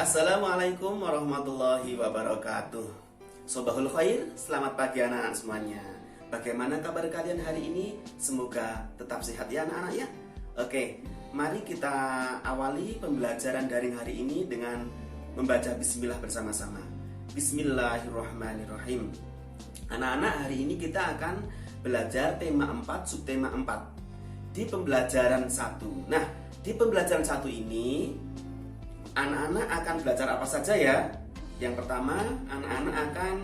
Assalamualaikum warahmatullahi wabarakatuh. Sobahul khair, selamat pagi anak-anak semuanya. Bagaimana kabar kalian hari ini? Semoga tetap sehat ya anak-anak ya. Oke, mari kita awali pembelajaran daring hari ini dengan membaca bismillah bersama-sama. Bismillahirrahmanirrahim. Anak-anak, hari ini kita akan belajar tema 4, subtema 4 di pembelajaran 1. Nah, di pembelajaran 1 ini anak-anak akan belajar apa saja ya? Yang pertama, anak-anak akan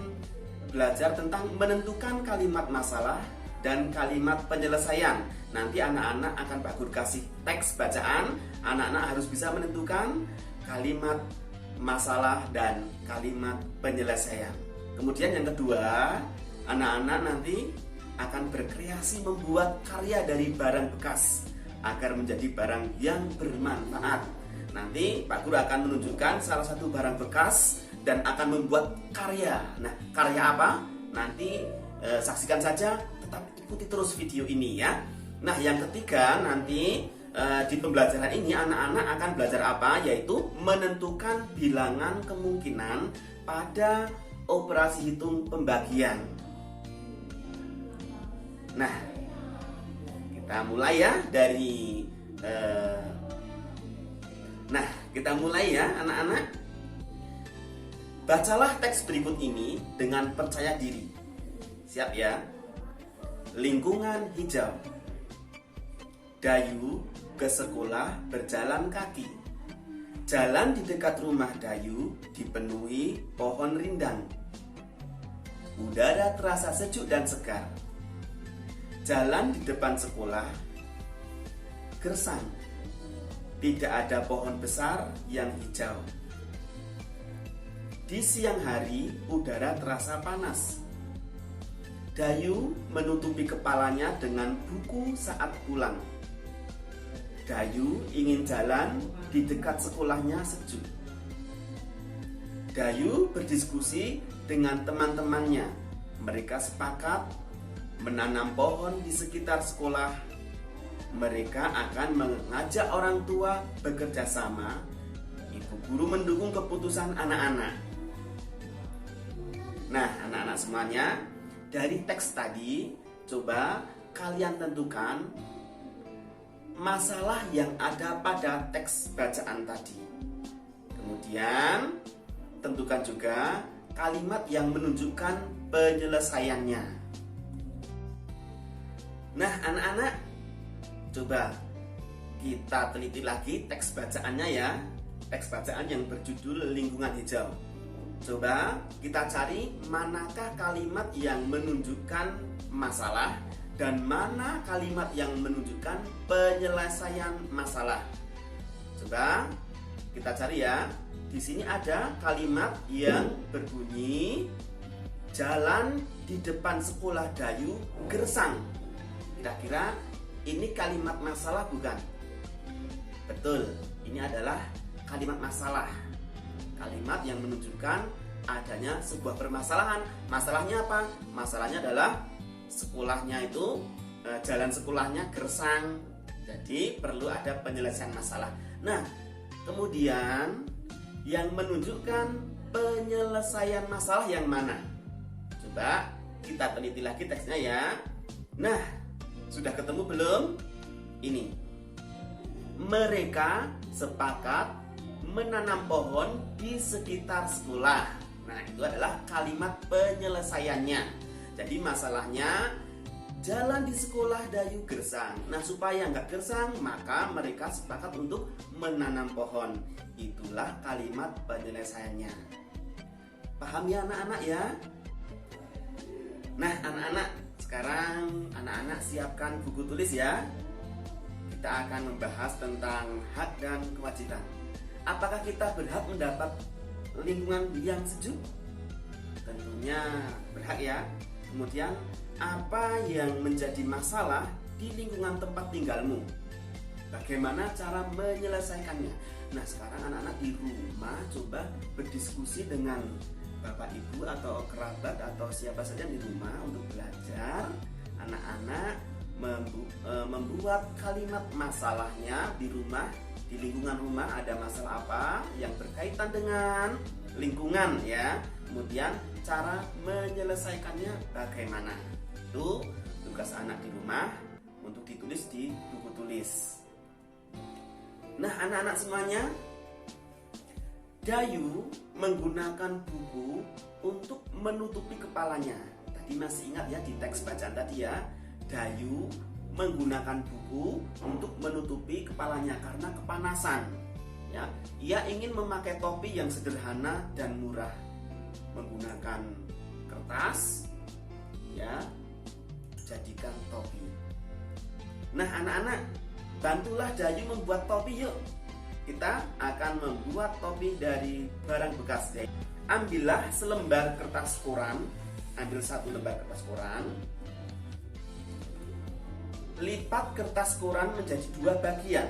belajar tentang menentukan kalimat masalah dan kalimat penyelesaian. Nanti anak-anak akan Pak Guru kasih teks bacaan. Anak-anak harus bisa menentukan kalimat masalah dan kalimat penyelesaian. Kemudian yang kedua, anak-anak nanti akan berkreasi membuat karya dari barang bekas agar menjadi barang yang bermanfaat. Nanti Pak Guru akan menunjukkan salah satu barang bekas dan akan membuat karya. Nah, karya apa? Nanti saksikan saja, tetap ikuti terus video ini ya. Nah, yang ketiga nanti di pembelajaran ini anak-anak akan belajar apa? Yaitu menentukan bilangan kemungkinan pada operasi hitung pembagian. Nah, kita mulai ya dari kita mulai ya anak-anak. Bacalah teks berikut ini dengan percaya diri. Siap ya? Lingkungan hijau. Dayu ke sekolah berjalan kaki. Jalan di dekat rumah Dayu dipenuhi pohon rindang. Udara terasa sejuk dan segar. Jalan di depan sekolah gersang. Tidak ada pohon besar yang hijau. Di siang hari, udara terasa panas. Dayu menutupi kepalanya dengan buku saat pulang. Dayu ingin jalan di dekat sekolahnya sejuk. Dayu berdiskusi dengan teman-temannya. Mereka sepakat menanam pohon di sekitar sekolah. Mereka akan mengajak orang tua bekerja sama. Ibu guru mendukung keputusan anak-anak. Nah, anak-anak semuanya, dari teks tadi, coba kalian tentukan masalah yang ada pada teks bacaan tadi. Kemudian, tentukan juga kalimat yang menunjukkan penyelesaiannya. Nah, anak-anak, coba kita teliti lagi teks bacaannya ya. Teks bacaan yang berjudul lingkungan hijau. Coba kita cari manakah kalimat yang menunjukkan masalah dan mana kalimat yang menunjukkan penyelesaian masalah. Coba kita cari ya. Di sini ada kalimat yang berbunyi jalan di depan sekolah Dayu gersang. Kira-kira ini kalimat masalah bukan? Betul, ini adalah kalimat masalah. Kalimat yang menunjukkan adanya sebuah permasalahan. Masalahnya apa? Masalahnya adalah sekolahnya itu, jalan sekolahnya gersang. Jadi perlu ada penyelesaian masalah. Nah, kemudian yang menunjukkan penyelesaian masalah yang mana? Coba kita teliti lagi teksnya ya. Nah, sudah ketemu belum? Ini. Mereka sepakat menanam pohon di sekitar sekolah. Nah, itu adalah kalimat penyelesaiannya. Jadi masalahnya jalan di sekolah Dayu gersang. Nah, supaya nggak gersang, maka mereka sepakat untuk menanam pohon. Itulah kalimat penyelesaiannya. Paham ya anak-anak ya? Nah, anak-anak, sekarang anak-anak siapkan buku tulis ya. Kita akan membahas tentang hak dan kewajiban. Apakah kita berhak mendapat lingkungan yang sejuk? Tentunya berhak ya. Kemudian, apa yang menjadi masalah di lingkungan tempat tinggalmu? Bagaimana cara menyelesaikannya? Nah, sekarang anak-anak di rumah coba berdiskusi dengan bapak ibu atau kerabat atau siapa saja di rumah untuk belajar. Anak-anak membuat kalimat masalahnya di rumah di lingkungan rumah ada masalah apa yang berkaitan dengan lingkungan ya. Kemudian cara menyelesaikannya bagaimana. Itu tugas anak di rumah untuk ditulis di buku tulis. Nah, anak-anak semuanya, Dayu menggunakan buku untuk menutupi kepalanya. Tadi masih ingat ya di teks bacaan tadi ya, Dayu menggunakan buku untuk menutupi kepalanya karena kepanasan. Ya, ia ingin memakai topi yang sederhana dan murah, menggunakan kertas, ya, jadikan topi. Nah, anak-anak, bantulah Dayu membuat topi yuk. Kita akan membuat topi dari barang bekas. Ambillah selembar kertas koran, ambil satu lembar kertas koran. Lipat kertas koran menjadi dua bagian.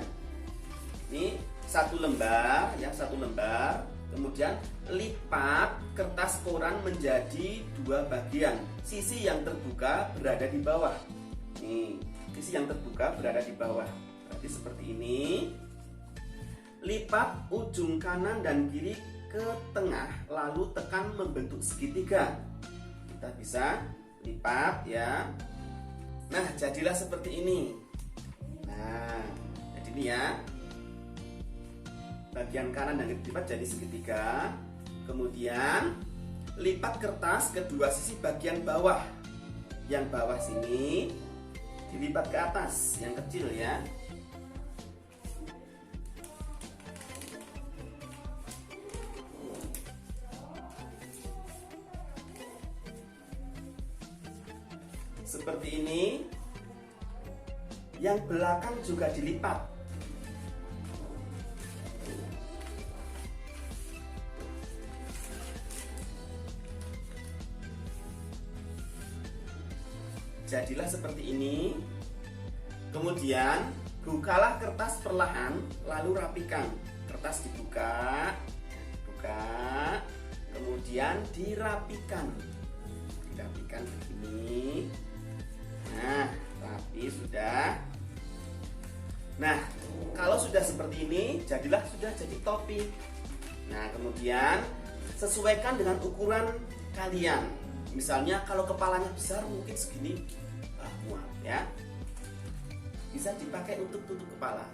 Ini satu lembar ya, satu lembar. Kemudian lipat kertas koran menjadi dua bagian. Sisi yang terbuka berada di bawah. Nih, sisi yang terbuka berada di bawah. Berarti seperti ini. Lipat ujung kanan dan kiri ke tengah, lalu tekan membentuk segitiga. Kita bisa lipat ya. Nah, jadilah seperti ini. Nah, jadi ini ya, bagian kanan dan kiri dilipat jadi segitiga. Kemudian lipat kertas kedua sisi bagian bawah. Yang bawah sini dilipat ke atas, yang kecil ya. Seperti ini. Yang belakang juga dilipat. Jadilah seperti ini. Kemudian bukalah kertas perlahan, lalu rapikan. Kertas dibuka, kemudian dirapikan. Dirapikan begini. Nah, rapi sudah. Nah, kalau sudah seperti ini, sudah jadi topi. Nah, kemudian sesuaikan dengan ukuran kalian. Misalnya kalau kepalanya besar mungkin segini, muat ya. Bisa dipakai untuk tutup kepala.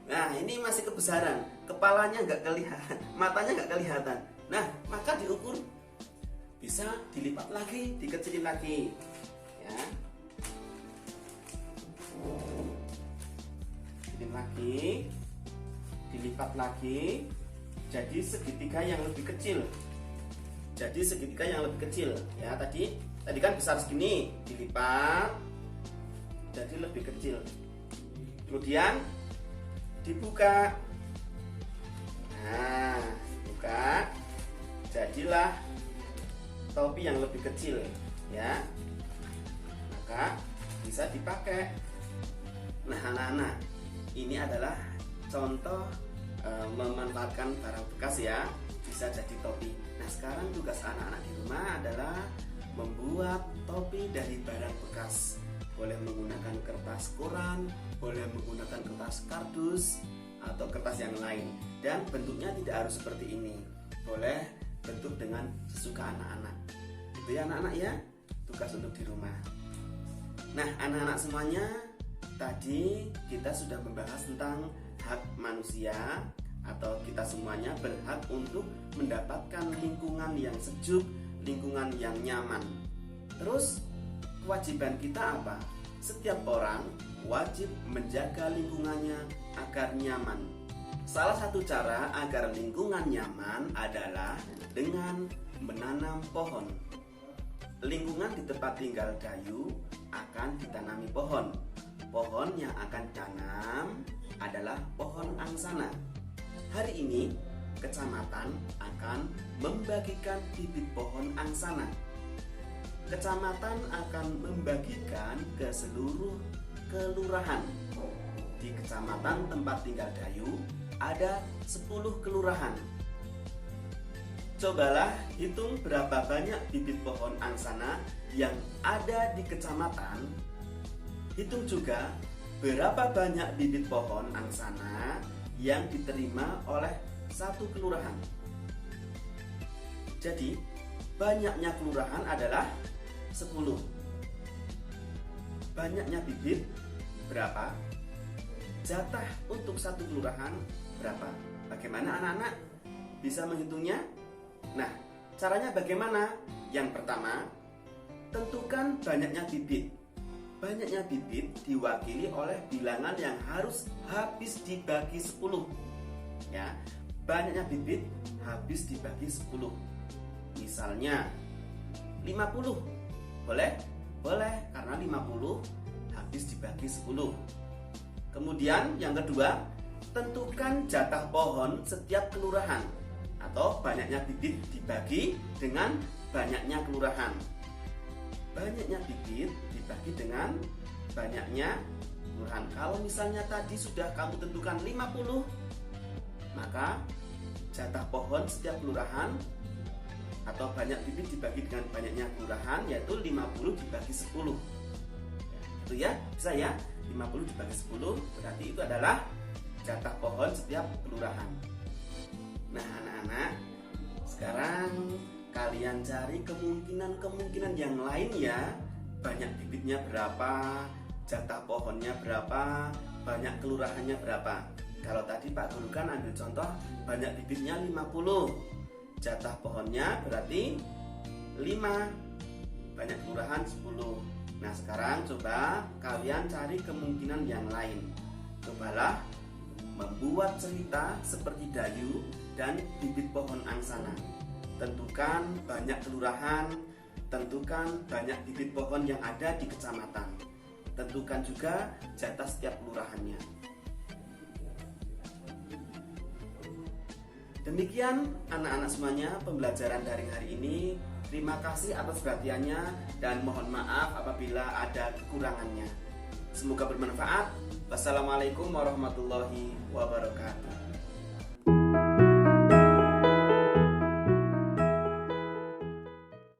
Nah, ini masih kebesaran, kepalanya nggak kelihatan, matanya nggak kelihatan. Nah, maka diukur, bisa dilipat lagi, dikecilin lagi. Ya. Dilipat lagi, dilipat lagi, jadi segitiga yang lebih kecil. Jadi segitiga yang lebih kecil. Ya, tadi kan besar segini, dilipat jadi lebih kecil. Kemudian dibuka. Nah, buka, jadilah topi yang lebih kecil, ya. Maka bisa dipakai. Nah, anak-anak, ini adalah contoh memanfaatkan barang bekas ya, bisa jadi topi. Nah, sekarang tugas anak-anak di rumah adalah membuat topi dari barang bekas. Boleh menggunakan kertas koran, boleh menggunakan kertas kardus, atau kertas yang lain. Dan bentuknya tidak harus seperti ini. Boleh bentuk dengan sesuka anak-anak. Itu ya anak-anak ya, tugas untuk di rumah. Nah, anak-anak semuanya, tadi kita sudah membahas tentang hak manusia, atau kita semuanya berhak untuk mendapatkan lingkungan yang sejuk, lingkungan yang nyaman. Terus kewajiban kita apa? Setiap orang wajib menjaga lingkungannya agar nyaman. Salah satu cara agar lingkungan nyaman adalah dengan menanam pohon. Lingkungan di tempat tinggal Dayu akan ditanami pohon. Pohon yang akan ditanam adalah pohon angsana. Hari ini kecamatan akan membagikan bibit pohon angsana. Kecamatan akan membagikan ke seluruh kelurahan. Di kecamatan tempat tinggal Dayu ada 10 kelurahan. Cobalah hitung berapa banyak bibit pohon angsana yang ada di kecamatan. Hitung juga berapa banyak bibit pohon angsana yang diterima oleh satu kelurahan. Jadi, banyaknya kelurahan adalah 10. Banyaknya bibit berapa? Jatah untuk satu kelurahan berapa? Bagaimana anak-anak bisa menghitungnya? Nah, caranya bagaimana? Yang pertama, tentukan banyaknya bibit. Banyaknya bibit diwakili oleh bilangan yang harus habis dibagi 10. Ya, banyaknya bibit habis dibagi 10. Misalnya 50. Boleh? Boleh, karena 50 habis dibagi 10. Kemudian yang kedua, tentukan jatah pohon setiap kelurahan atau banyaknya bibit dibagi dengan banyaknya kelurahan. Banyaknya bibit dibagi dengan banyaknya kelurahan. Kalau misalnya tadi sudah kamu tentukan 50, maka jatah pohon setiap kelurahan atau banyak bibit dibagi dengan banyaknya kelurahan yaitu 50 dibagi 10. Itu ya, bisa ya? 50 dibagi 10 berarti itu adalah jatah pohon setiap kelurahan. Nah, anak-anak, sekarang kalian cari kemungkinan yang lain ya. Banyak bibitnya berapa, jatah pohonnya berapa, banyak kelurahannya berapa. Kalau tadi Pak Guru kan ambil contoh banyak bibitnya 50, jatah pohonnya berarti 5, banyak kelurahan 10. Nah, sekarang coba kalian cari kemungkinan yang lain. Cobalah membuat cerita seperti Dayu dan bibit pohon angsana. Tentukan banyak kelurahan, tentukan banyak bibit pohon yang ada di kecamatan. Tentukan juga jatah setiap kelurahannya. Demikian anak-anak semuanya pembelajaran daring hari ini. Terima kasih atas perhatiannya dan mohon maaf apabila ada kekurangannya. Semoga bermanfaat. Wassalamualaikum warahmatullahi wabarakatuh.